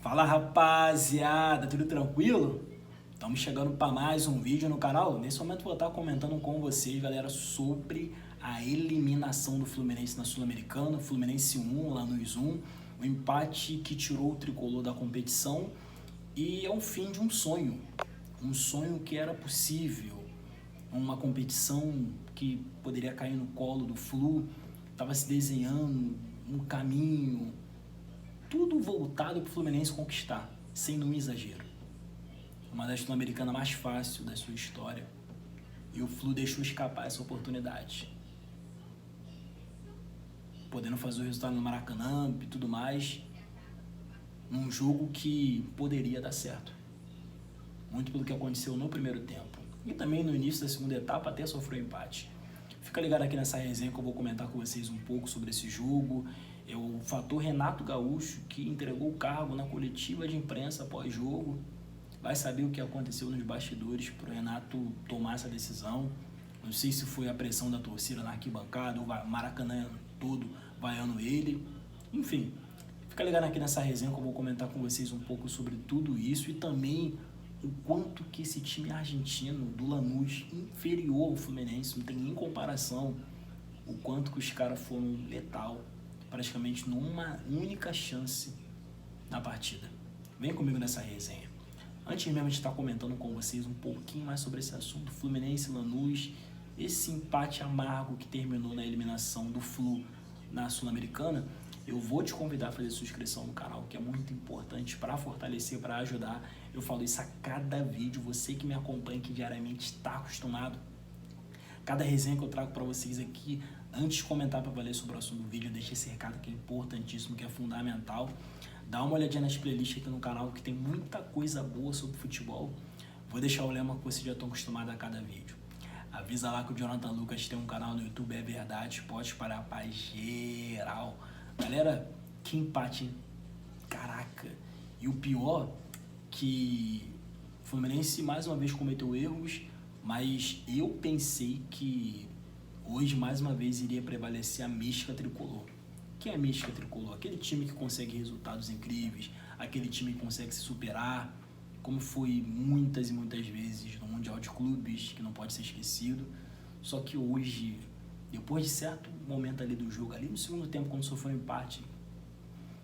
Fala rapaziada, tudo tranquilo? Estamos chegando para mais um vídeo no canal. Nesse momento vou estar comentando com vocês, galera, sobre a eliminação do Fluminense na Sul-Americana, Fluminense 1, Lanús 1, o empate que tirou o tricolor da competição e é o fim de um sonho que era possível, uma competição que poderia cair no colo do Flu, estava se desenhando um caminho, tudo voltado para o Fluminense conquistar, sem nenhum exagero. Uma das sul-americanas mais fácil da sua história. E o Flu deixou escapar essa oportunidade. Podendo fazer o resultado no Maracanã e tudo mais, num jogo que poderia dar certo. Muito pelo que aconteceu no primeiro tempo. E também no início da segunda etapa até sofreu empate. Fica ligado aqui nessa resenha que eu vou comentar com vocês um pouco sobre esse jogo. É o fator Renato Gaúcho, que entregou o cargo na coletiva de imprensa pós-jogo. Vai saber o que aconteceu nos bastidores para o Renato tomar essa decisão. Não sei se foi a pressão da torcida na arquibancada, o Maracanã todo vaiando ele. Enfim, fica ligado aqui nessa resenha que eu vou comentar com vocês um pouco sobre tudo isso e também o quanto que esse time argentino do Lanús, inferior ao Fluminense, não tem nem comparação, o quanto que os caras foram letal, praticamente numa única chance na partida. Vem comigo nessa resenha. Antes mesmo de estar comentando com vocês um pouquinho mais sobre esse assunto, Fluminense e Lanús, esse empate amargo que terminou na eliminação do Flu na Sul-Americana, eu vou te convidar a fazer sua inscrição no canal, que é muito importante para fortalecer, para ajudar. Eu falo isso a cada vídeo, você que me acompanha, que diariamente está acostumado. Cada resenha que eu trago para vocês aqui, antes de comentar para valer sobre o assunto do vídeo, deixa esse recado que é importantíssimo, que é fundamental. Dá uma olhadinha nas playlists aqui no canal, que tem muita coisa boa sobre futebol. Vou deixar o lema que vocês já estão acostumados a cada vídeo. Avisa lá que o Jonathan Lucas tem um canal no YouTube, é verdade, pode espalhar para geral. Galera, que empate, hein? Caraca. E o pior, que o Fluminense mais uma vez cometeu erros, mas eu pensei que hoje mais uma vez iria prevalecer a mística tricolor. Que é a mística tricolor? Aquele time que consegue resultados incríveis, aquele time que consegue se superar, como foi muitas e muitas vezes no Mundial de Clubes, que não pode ser esquecido. Só que hoje, depois de certo momento ali do jogo, ali no segundo tempo, quando sofreu um empate,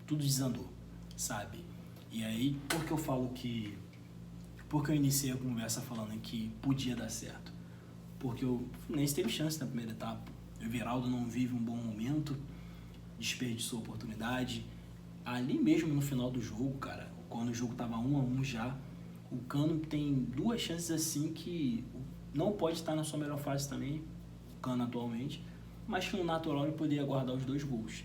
tudo desandou, sabe? E aí, por que eu falo que... Por que eu iniciei a conversa falando que podia dar certo? Porque o Fluminense teve chance na primeira etapa. O Everaldo não vive um bom momento, desperdiçou a oportunidade. Ali mesmo no final do jogo, cara, quando o jogo tava 1-1 já, o Cano tem duas chances assim que não pode estar na sua melhor fase também, o Cano atualmente, mas que no natural ele poderia guardar os dois gols.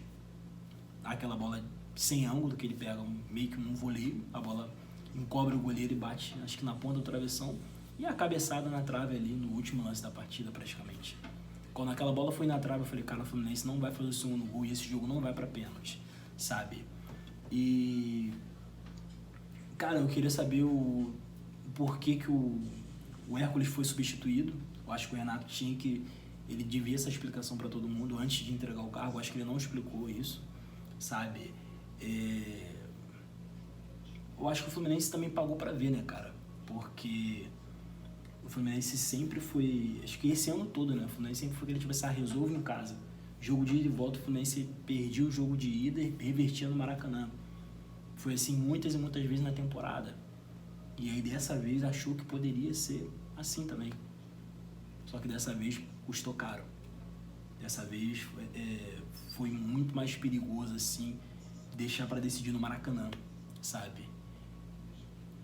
Aquela bola sem ângulo que ele pega meio que um voleio, a bola encobre o goleiro e bate, acho que na ponta do travessão, e a cabeçada na trave ali no último lance da partida praticamente. Quando aquela bola foi na trave, eu falei, cara, o Fluminense não vai fazer o segundo gol e esse jogo não vai pra pênalti, sabe? E... cara, eu queria saber o porquê que o Hércules foi substituído. Eu acho que o Renato tinha que... ele devia essa explicação pra todo mundo antes de entregar o cargo. Eu acho que ele não explicou isso, sabe? Eu acho que o Fluminense também pagou pra ver, né, cara? Porque... o Fluminense sempre foi, acho que esse ano todo, né? O Fluminense sempre foi aquele tipo assim, resolve em casa. Jogo de ida e volta, o Fluminense perdia o jogo de ida e revertia no Maracanã. Foi assim muitas e muitas vezes na temporada. E aí dessa vez achou que poderia ser assim também. Só que dessa vez custou caro. Dessa vez foi muito mais perigoso assim, deixar para decidir no Maracanã, sabe?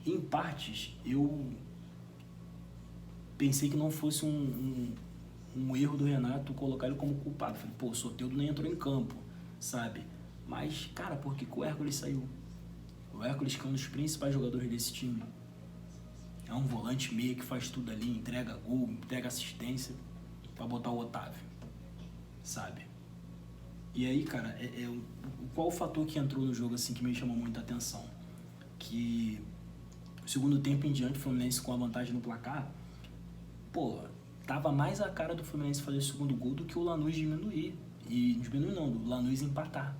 Em partes, eu pensei que não fosse um erro do Renato colocar ele como culpado. Falei, pô, o Soteldo nem entrou em campo, sabe? Mas, cara, por que o Hércules saiu? O Hércules, que é um dos principais jogadores desse time, é um volante meia que faz tudo ali, entrega gol, entrega assistência, pra botar o Otávio, sabe? E aí, cara, qual o fator que entrou no jogo assim que me chamou muita atenção? Que o segundo tempo em diante, o Fluminense com a vantagem no placar, pô, tava mais a cara do Fluminense fazer o segundo gol do que o Lanús diminuir. E diminuir não, do Lanús empatar,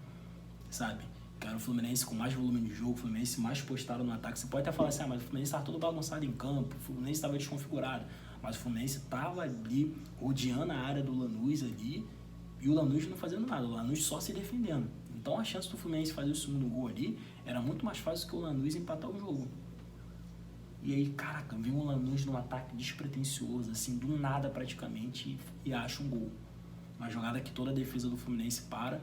sabe? que era o Fluminense com mais volume de jogo, o Fluminense mais postado no ataque. Você pode até falar assim, mas o Fluminense estava todo bagunçado em campo, o Fluminense estava desconfigurado. Mas o Fluminense estava ali, rodeando a área do Lanús ali, e o Lanús não fazendo nada, o Lanús só se defendendo. Então a chance do Fluminense fazer o segundo gol ali era muito mais fácil que o Lanús empatar o jogo. E aí, caraca, viu o Lanús num ataque despretensioso, assim, do nada praticamente, e acha um gol. Uma jogada que toda a defesa do Fluminense para,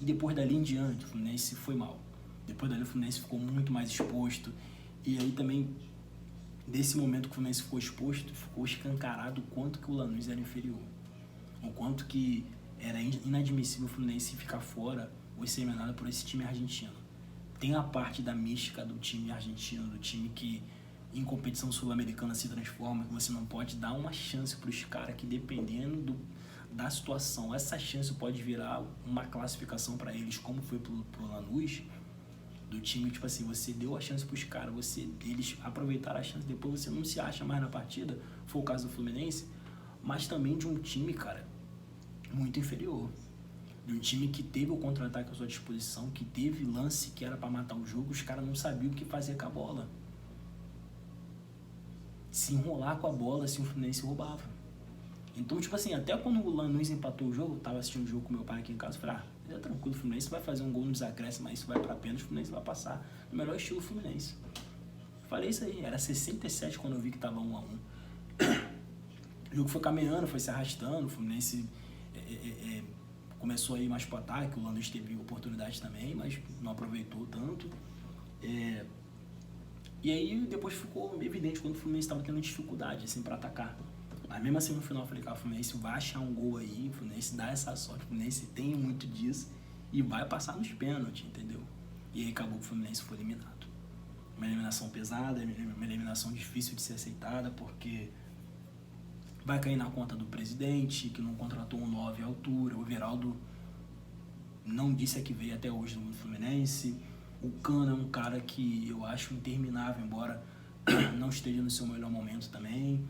e depois dali em diante o Fluminense foi mal. Depois dali o Fluminense ficou muito mais exposto, e aí também, desse momento que o Fluminense ficou exposto, ficou escancarado o quanto que o Lanús era inferior. O quanto que era inadmissível o Fluminense ficar fora ou ser eliminado por esse time argentino. Tem a parte da mística do time argentino, do time que em competição sul-americana se transforma, que você não pode dar uma chance para os caras que, dependendo da situação, essa chance pode virar uma classificação para eles, como foi pro Lanús, do time, tipo assim, você deu a chance para os caras, eles aproveitaram a chance, depois você não se acha mais na partida, foi o caso do Fluminense, mas também de um time, cara, muito inferior. De um time que teve o contra-ataque à sua disposição, que teve lance que era para matar o jogo, os caras não sabiam o que fazer com a bola. Se enrolar com a bola, assim, o Fluminense roubava. Então, tipo assim, até quando o Lanús empatou o jogo, eu tava assistindo o jogo com meu pai aqui em casa, eu falei, é tranquilo, o Fluminense vai fazer um gol nos acréscimos, mas isso vai pra pênalti, o Fluminense vai passar no melhor estilo Fluminense. Falei isso aí, era 67 quando eu vi que tava 1-1. O jogo foi caminhando, foi se arrastando, o Fluminense começou a ir mais pro ataque, o Lanús teve oportunidade também, mas não aproveitou tanto. E aí depois ficou evidente quando o Fluminense estava tendo dificuldade assim, para atacar. Mas mesmo assim no final eu falei, cara, o Fluminense vai achar um gol aí, o Fluminense dá essa sorte, o Fluminense tem muito disso e vai passar nos pênaltis, entendeu? E aí acabou que o Fluminense foi eliminado. Uma eliminação pesada, uma eliminação difícil de ser aceitada, porque vai cair na conta do presidente, que não contratou um 9 à altura, o Everaldo não disse a que veio até hoje no Fluminense. O Cano é um cara que eu acho interminável, embora não esteja no seu melhor momento também.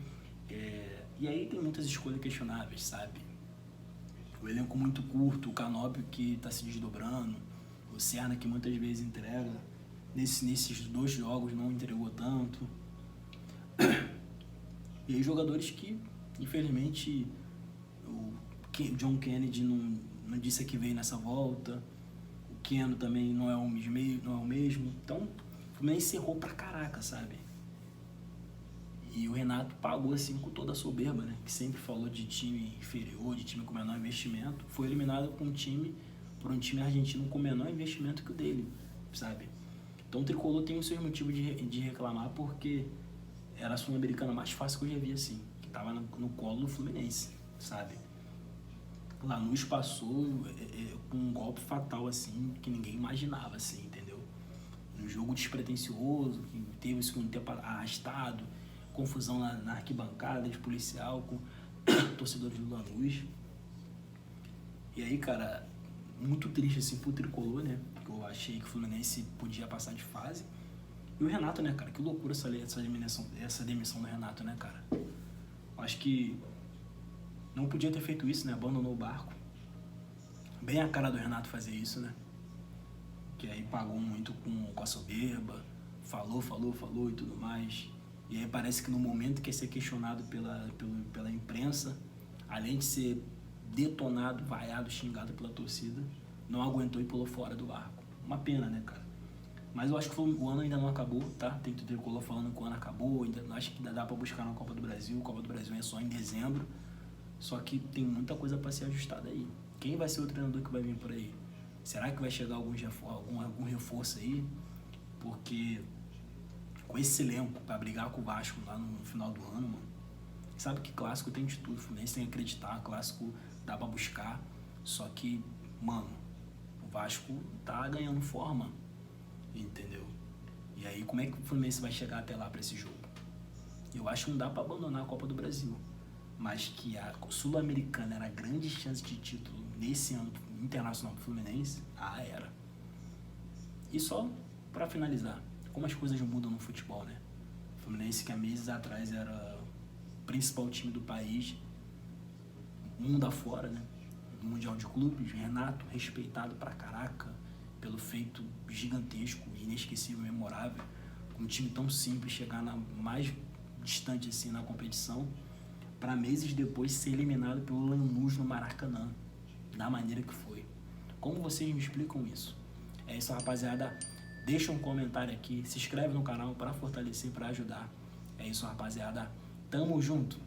E aí tem muitas escolhas questionáveis, sabe? O elenco muito curto, o Canóbio que está se desdobrando, o Serna que muitas vezes entrega. Nesses 2 jogos não entregou tanto. E aí jogadores que, infelizmente, o John Kennedy não disse a que veio nessa volta. Keno também não é o mesmo. Então, o Fluminense errou pra caraca, sabe? E o Renato pagou assim com toda a soberba, né? Que sempre falou de time inferior, de time com menor investimento. Foi eliminado por um time argentino com menor investimento que o dele, sabe? Então o Tricolor tem os seus motivos de reclamar, porque era a Sul-Americana mais fácil que eu já vi, assim. Que tava no colo do Fluminense, sabe? Lanús passou com um golpe fatal, assim, que ninguém imaginava, assim, entendeu? Um jogo despretensioso, que teve o segundo tempo arrastado, confusão na arquibancada de policial com torcedores do Lanús. E aí, cara, muito triste, assim, pro Tricolor, né? Porque eu achei que o Fluminense podia passar de fase. E o Renato, né, cara? Que loucura essa demissão do Renato, né, cara? Eu acho que não podia ter feito isso, né? Abandonou o barco. Bem a cara do Renato fazer isso, né? Que aí pagou muito com a soberba, falou e tudo mais. E aí parece que no momento que ia ser questionado pela imprensa, além de ser detonado, vaiado, xingado pela torcida, não aguentou e pulou fora do barco. Uma pena, né, cara? Mas eu acho que o ano ainda não acabou, tá? Tem Tricolor falando que o ano acabou, acho que ainda dá pra buscar na Copa do Brasil. A Copa do Brasil é só em dezembro. Só que tem muita coisa para ser ajustada aí. Quem vai ser o treinador que vai vir por aí? Será que vai chegar algum reforço aí? Porque com esse elenco para brigar com o Vasco lá no final do ano, mano, sabe que clássico tem de tudo. O Fluminense tem que acreditar, clássico dá para buscar. Só que, mano, o Vasco tá ganhando forma, entendeu? E aí como é que o Fluminense vai chegar até lá para esse jogo? Eu acho que não dá para abandonar a Copa do Brasil. Mas que a Sul-Americana era grande chance de título nesse ano internacional do Fluminense, era. E só para finalizar, como as coisas mudam no futebol, né? O Fluminense, que há meses atrás era o principal time do país, mundo afora, né? No Mundial de Clubes, Renato respeitado pra caraca, pelo feito gigantesco, inesquecível, memorável, com um time tão simples chegar na mais distante assim na competição, para meses depois ser eliminado pelo Lanús no Maracanã, da maneira que foi. Como vocês me explicam isso? É isso, rapaziada. Deixa um comentário aqui, se inscreve no canal para fortalecer, para ajudar. É isso, rapaziada. Tamo junto.